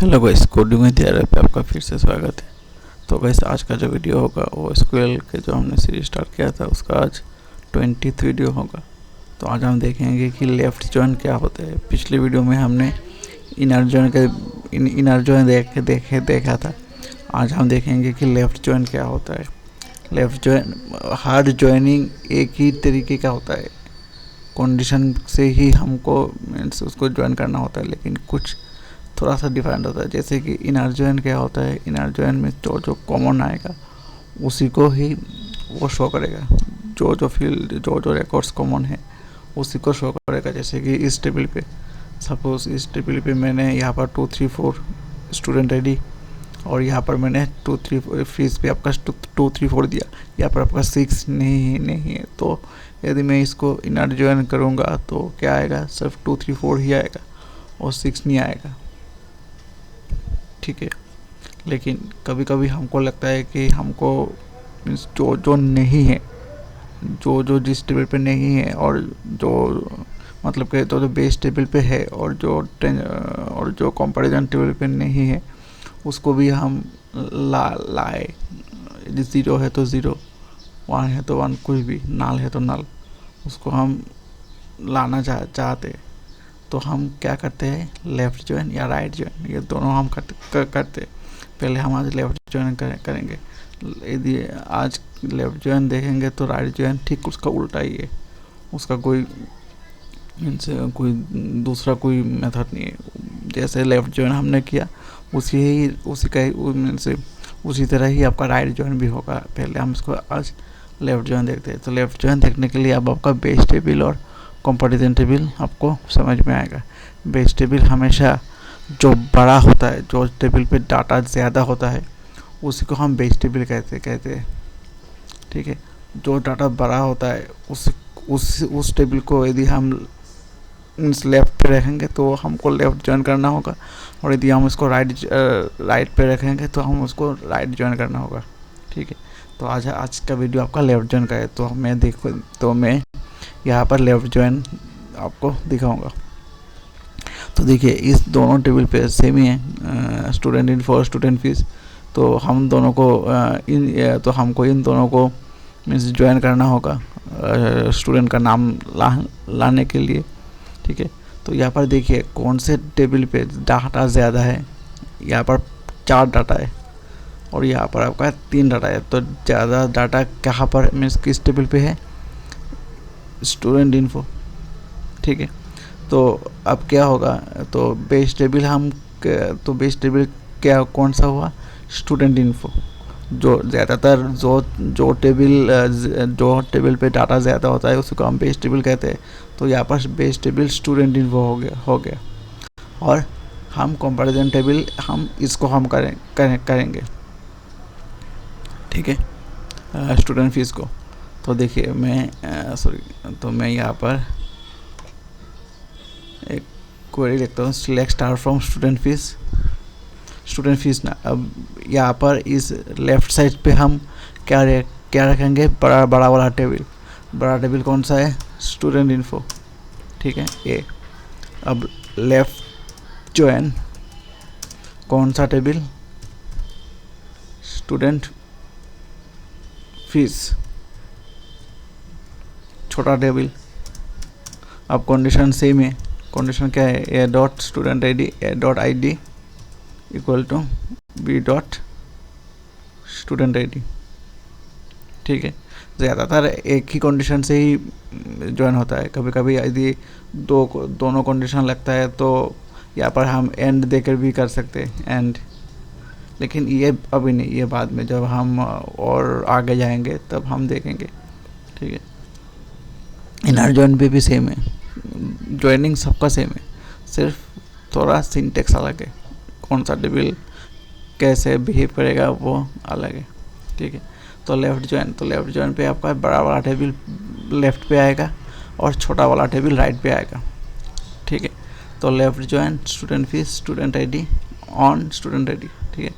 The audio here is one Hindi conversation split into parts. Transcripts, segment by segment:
Hello guys, coding with ARY पे आपका फिर से स्वागत है। तो गाइस, आज का जो वीडियो होगा वो एसक्यूएल के जो हमने सीरीज स्टार्ट किया था उसका आज 20th वीडियो होगा। तो आज हम देखेंगे कि लेफ़्ट जॉइन क्या होता है। पिछले वीडियो में हमने इनर जॉइन देखा था। आज हम देखेंगे कि लेफ़्ट जॉइन क्या होता है। लेफ़्ट जॉइन, हार्ड जॉइनिंग एक ही तरीके का होता है, कंडीशन से ही हमको मीन्स उसको ज्वाइन करना होता है, लेकिन कुछ थोड़ा सा डिफरेंट होता है। जैसे कि इनर जॉइन क्या होता है, इनर जॉइन में जो कॉमन आएगा उसी को ही वो शो करेगा। जो फील्ड जो रिकॉर्ड्स कॉमन है उसी को शो करेगा। जैसे कि इस टेबल पे, सपोज इस टेबल पे मैंने यहाँ पर 2 3 4 स्टूडेंट आईडी और यहाँ पर मैंने 2 3 4 फीस पे आपका 2 3 4 दिया, यहाँ पर आपका 6 नहीं है। तो यदि मैं इसको इनर जॉइन करूँगा तो क्या आएगा, सिर्फ 2 3 4 ही आएगा और 6 नहीं आएगा, ठीक है। लेकिन कभी कभी हमको लगता है कि हमको मीन्स जो नहीं है, जो जिस टेबल पे नहीं है और जो मतलब कि तो जो बेस टेबल पे है और जो कंपैरिजन टेबल पे नहीं है उसको भी हम लाए। यदि 0 है तो 0, 1 है तो 1, कुछ भी नल है तो नल, उसको हम लाना चाहते। तो हम क्या करते हैं, लेफ़्ट जॉइन या राइट जॉइन, ये दोनों हम करते। पहले हम आज लेफ़्ट जॉइन करेंगे। यदि आज लेफ़्ट जॉइन देखेंगे तो राइट जॉइन ठीक उसका उल्टा ही है। उसका कोई इनसे कोई दूसरा कोई मेथड नहीं है। जैसे लेफ़्ट जॉइन हमने किया उसी तरह ही आपका राइट जॉइन भी होगा। पहले हम इसको आज लेफ़्ट जॉइन देखते हैं। तो लेफ़्ट जॉइन देखने के लिए अब आपका बेस टेबल और कंपैरिजन टेबल आपको समझ में आएगा। बेस टेबल हमेशा जो बड़ा होता है, जो टेबल पे डाटा ज़्यादा होता है उसी को हम बेस टेबल कहते हैं, ठीक है। जो डाटा बड़ा होता है उस टेबल को यदि हम लेफ़्ट पे रखेंगे तो हमको लेफ़्ट जॉइन करना होगा, और यदि हम उसको राइट पे रखेंगे तो हम उसको राइट जॉइन करना होगा, ठीक है। तो आज का वीडियो आपका लेफ़्ट जॉइन का है। तो मैं यहाँ पर लेफ़्ट जॉइन आपको दिखाऊंगा। तो देखिए, इस दोनों टेबल पे सेम ही है, स्टूडेंट इन्फो और स्टूडेंट फीस। तो हम दोनों को हमको इन दोनों को मीन्स ज्वाइन करना होगा स्टूडेंट का नाम लाने के लिए, ठीक है। तो यहाँ पर देखिए कौन से टेबल पे डाटा ज़्यादा है। यहाँ पर 4 डाटा है और यहाँ पर आपका 3 डाटा है। तो ज़्यादा डाटा कहाँ पर मीन्स किस टेबल पे है, स्टूडेंट इन्फो, ठीक है। तो अब क्या होगा, तो बेस टेबल क्या कौन सा हुआ, स्टूडेंट इन्फो। जो ज़्यादातर जो टेबल पे डाटा ज़्यादा होता है उसको हम बेस टेबल कहते हैं। तो यहाँ पर बेस टेबल स्टूडेंट इन्फो हो गया और हम कंपैरिजन टेबल इसको हम करेंगे, ठीक है, स्टूडेंट फीस को। तो देखिए मैं यहाँ पर एक क्वेरी लिखता हूँ, select star from student fees ना। अब यहाँ पर इस लेफ़्ट साइड पे हम क्या रखेंगे, बड़ा वाला टेबल। बड़ा टेबल कौन सा है, स्टूडेंट इन्फो, ठीक है, ये। अब लेफ़्ट जॉइन कौन सा टेबल, स्टूडेंट फीस, छोटा टेबल। अब कंडीशन सेम है। कंडीशन क्या है, A dot student ID equal to B dot student ID, ठीक है। ज़्यादातर एक ही कंडीशन से ही ज्वाइन होता है। कभी कभी यदि दोनों कंडीशन लगता है तो यहाँ पर हम एंड देकर भी कर सकते हैं, एंड। लेकिन ये अभी नहीं, ये बाद में जब हम और आगे जाएंगे तब हम देखेंगे, ठीक है। इनर जॉइन भी सेम है, ज्वाइनिंग सबका सेम है, सिर्फ थोड़ा सिंटेक्स अलग है। कौन सा टेबल कैसे बिहेव करेगा वो अलग है, ठीक है। तो लेफ़्ट जॉइन पे आपका बड़ा वाला टेबल लेफ़्ट पे आएगा और छोटा वाला टेबल राइट पे आएगा, ठीक है। तो left join student fees, student ID on student ID, ठीक है।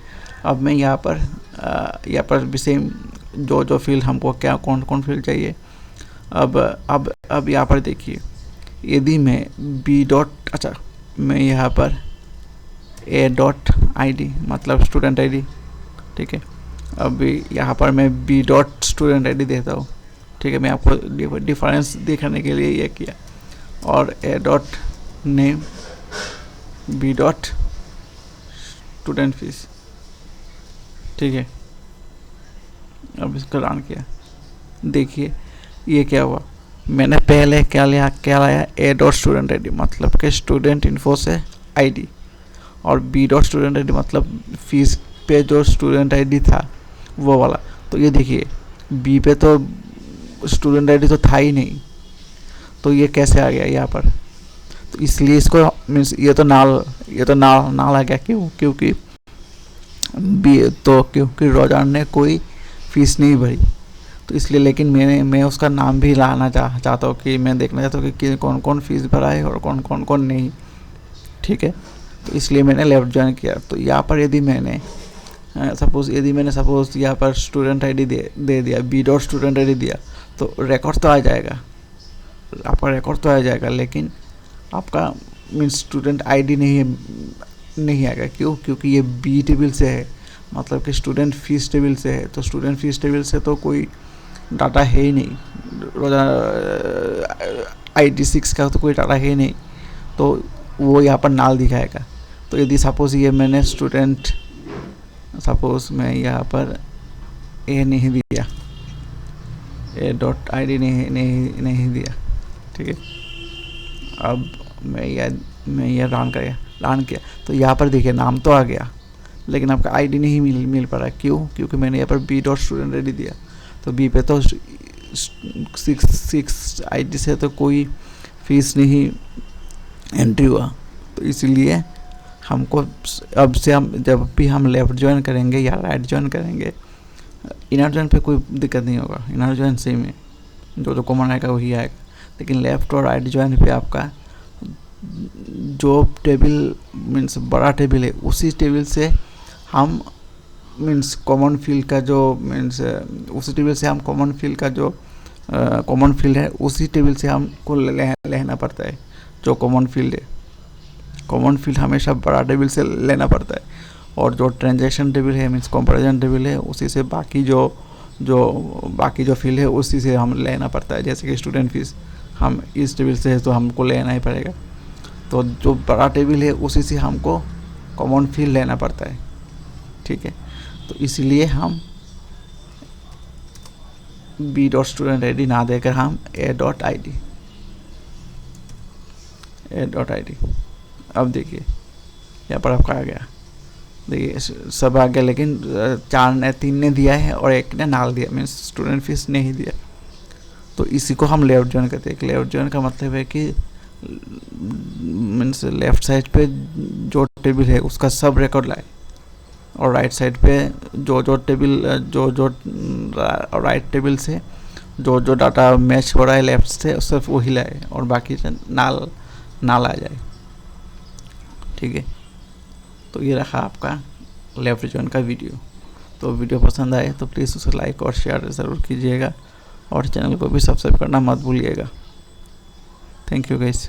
अब मैं यहाँ पर भी सेम जो फील्ड हमको क्या कौन फील्ड चाहिए। अब यहाँ पर देखिए, यदि मैं मैं यहाँ पर a.id मतलब स्टूडेंट आईडी, ठीक है। अभी यहाँ पर मैं b डॉट स्टूडेंट आईडी देता हूँ, ठीक है। मैं आपको डिफरेंस दिखाने के लिए ये किया। और a dot name, b dot student fees, ठीक है। अब इसको रन किया, देखिए ये क्या हुआ। मैंने पहले क्या लाया ए डॉट स्टूडेंट आईडी मतलब कि स्टूडेंट इन्फो से आईडी, और बी डॉट स्टूडेंट आईडी मतलब फीस पे जो स्टूडेंट आईडी था वो वाला। तो ये देखिए बी पे तो स्टूडेंट आईडी तो था ही नहीं, तो ये कैसे आ गया यहाँ पर। तो इसलिए इसको मीन्स ये तो नाल आ गया। क्योंकि क्योंकि रोजान ने कोई फीस नहीं भरी, तो इसलिए। लेकिन मैं उसका नाम भी लाना चाहता हूँ कि मैं देखना चाहता हूँ कि कौन कौन फीस भरा है और कौन नहीं, ठीक है। तो इसलिए मैंने लेफ्ट ज्वाइन किया। तो यहाँ पर यदि मैंने सपोज़ यहाँ पर स्टूडेंट आईडी दे दिया, बी डॉट स्टूडेंट आईडी दिया, तो रिकॉर्ड तो आ जाएगा, आपका रिकॉर्ड तो आ जाएगा, लेकिन आपका मीन्स स्टूडेंट आईडी नहीं आएगा। क्योंकि ये बी टेबल से है, मतलब कि स्टूडेंट फीस टेबल से है। तो स्टूडेंट फीस टेबल से तो कोई डाटा है ही नहीं, ID6 का तो कोई डाटा है ही नहीं, तो वो यहाँ पर नाल दिखाएगा। तो यदि सपोज़ ये मैंने मैं यहाँ पर ए नहीं दिया, ए डॉट ID नहीं दिया, ठीक है। अब मैं ये रन किया, तो यहाँ पर देखिए नाम तो आ गया, लेकिन आपका आईडी नहीं मिल पा रहा। क्योंकि मैंने यहाँ पर बी डॉट स्टूडेंट आईडी दिया, तो बी पे तो 6 आईडी से तो कोई फीस नहीं एंट्री हुआ। तो इसलिए हमको अब से जब भी हम लेफ़्ट ज्वाइन करेंगे या राइट ज्वाइन करेंगे, इनर ज्वाइन पे कोई दिक्कत नहीं होगा। इनर ज्वाइन सेम है, जो कॉमन आएगा वही आएगा। लेकिन लेफ़्ट और राइट ज्वाइन पे आपका जो टेबल मीन्स बड़ा टेबल है, उसी टेबल से हम मीन्स कॉमन फील्ड का जो मीन्स उसी टेबल से हम कॉमन फील्ड का जो कॉमन फील्ड है, उसी टेबल से हमको लेना पड़ता है। जो कॉमन फील्ड है, कॉमन फील्ड हमेशा बड़ा टेबल से लेना पड़ता है। और जो ट्रांजैक्शन टेबल है मीन्स कंपैरिजन टेबल है, उसी से बाकी जो फील्ड है उसी से हम लेना पड़ता है। जैसे कि स्टूडेंट फीस हम इस टेबल से है तो हमको लेना ही पड़ेगा। तो जो बड़ा टेबल है उसी से हमको कॉमन फील्ड लेना पड़ता है, ठीक है। तो इसलिए हम बी डॉट स्टूडेंट आईडी ना देकर हम ए डॉट आईडी अब देखिए यहाँ पर आपका आ गया, देखिए सब आ गया। लेकिन 3 ने दिया है और 1 ने नाल दिया, मीन्स स्टूडेंट फीस नहीं दिया। तो इसी को हम लेफ्ट ज्वाइन करते हैं। लेफ्ट ज्वाइन का मतलब है कि मीन्स लेफ्ट साइड पे जो टेबल है उसका सब रिकॉर्ड लाए, और राइट साइड पे जो टेबल जो राइट टेबल से जो डाटा मैच हो रहा है लेफ्ट से सिर्फ वही लाए, और बाकी से नाल आ जाए, ठीक है। तो ये रखा आपका लेफ्ट ज्वाइन का वीडियो। तो वीडियो पसंद आए तो प्लीज़ उसे लाइक और शेयर ज़रूर कीजिएगा, और चैनल को भी सब्सक्राइब करना मत भूलिएगा। Thank you guys.